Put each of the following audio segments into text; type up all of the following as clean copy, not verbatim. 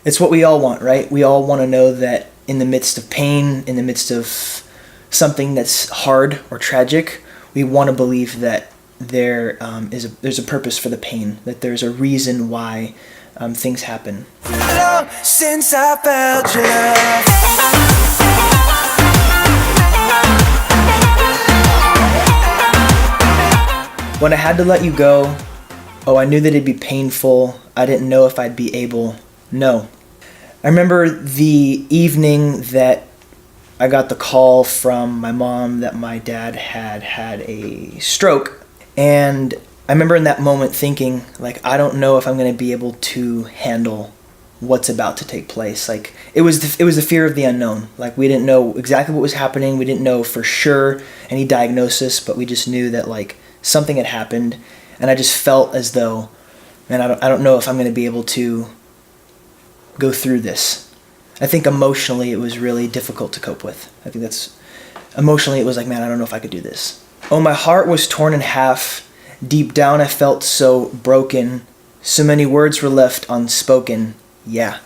It's what we all want, right? We all want to know that in the midst of pain, in the midst of something that's hard or tragic, we want to believe that there's a purpose for the pain, that there's a reason why things happen. Since I felt your love. When I had to let you go, I knew that it'd be painful. I didn't know if I'd be able. No. I remember the evening that I got the call from my mom that my dad had a stroke. And I remember in that moment thinking, like, I don't know if I'm going to be able to handle what's about to take place. Like, it was the fear of the unknown. Like, we didn't know exactly what was happening. We didn't know for sure any diagnosis, but we just knew that, like, something had happened. And I just felt as though, man, I don't know if I'm going to be able to go through this. I think emotionally it was really difficult to cope with. I think emotionally it was like, man, I don't know if I could do this. Oh, my heart was torn in half. Deep down I felt so broken. So many words were left unspoken. Yeah.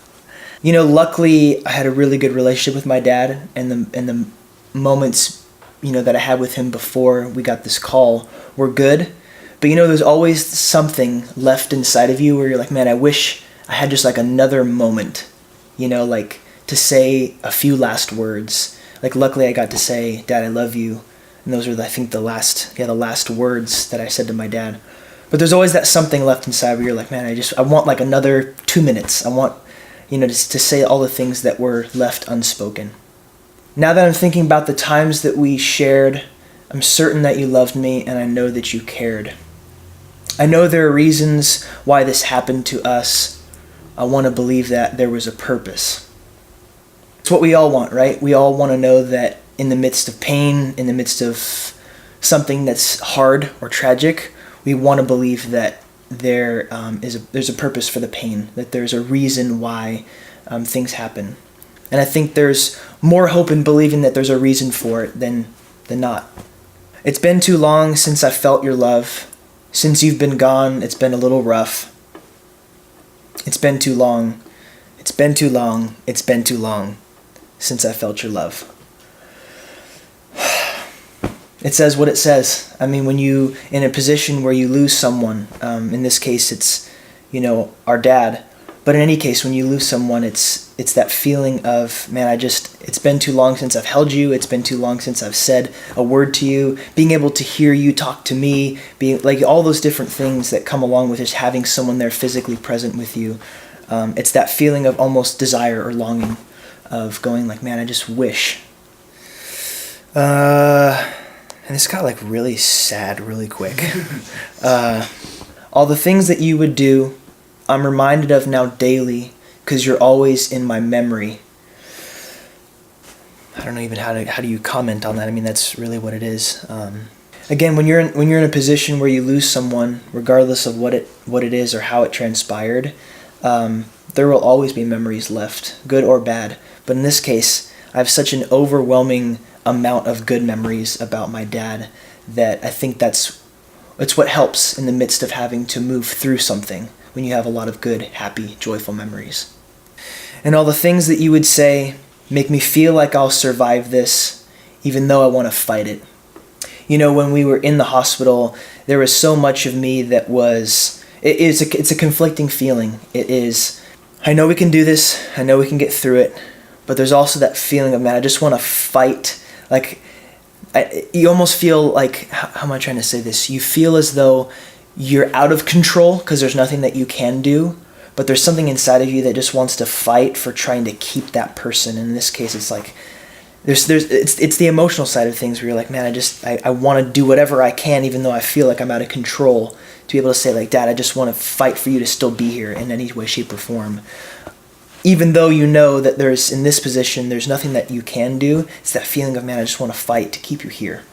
You know, luckily I had a really good relationship with my dad, and the moments, you know, that I had with him before we got this call were good. But you know, there's always something left inside of you where you're like, man, I wish I had just like another moment, you know, like to say a few last words. Like, luckily I got to say, Dad, I love you. And those were, I think, the last words that I said to my dad. But there's always that something left inside where you're like, man, I want like another 2 minutes. I want, you know, just to say all the things that were left unspoken. Now that I'm thinking about the times that we shared, I'm certain that you loved me, and I know that you cared. I know there are reasons why this happened to us. I want to believe that there was a purpose. It's what we all want, right? We all want to know that in the midst of pain, in the midst of something that's hard or tragic, we want to believe that there's a purpose for the pain, that there's a reason why things happen. And I think there's more hope in believing that there's a reason for it than not. It's been too long since I felt your love. Since you've been gone, it's been a little rough. It's been too long. It's been too long. It's been too long since I felt your love. It says what it says. I mean, when you in a position where you lose someone, in this case it's, you know, our dad, but in any case, when you lose someone, it's that feeling of, man, it's been too long since I've held you. It's been too long since I've said a word to you. Being able to hear you talk to me, being like all those different things that come along with just having someone there physically present with you. It's that feeling of almost desire or longing of going like, man, I just wish. And this got like really sad really quick. All the things that you would do, I'm reminded of now daily, because you're always in my memory. I don't know even how do you comment on that. I mean, that's really what it is. Again, when you're in a position where you lose someone, regardless of what it is or how it transpired, there will always be memories left, good or bad. But in this case, I have such an overwhelming amount of good memories about my dad that I think it's what helps in the midst of having to move through something, when you have a lot of good, happy, joyful memories. And all the things that you would say make me feel like I'll survive this, even though I want to fight it. You know, when we were in the hospital, there was so much of me that it's a conflicting feeling. It is, I know we can do this, I know we can get through it, but there's also that feeling of, man, I just want to fight. Like, you almost feel like, how am I trying to say this? You feel as though you're out of control because there's nothing that you can do, but there's something inside of you that just wants to fight for trying to keep that person. In this case, it's like, it's the emotional side of things where you're like, man, I want to do whatever I can, even though I feel like I'm out of control, to be able to say like, Dad, I just want to fight for you to still be here in any way, shape, or form. Even though you know that in this position, there's nothing that you can do, it's that feeling of, man, I just want to fight to keep you here.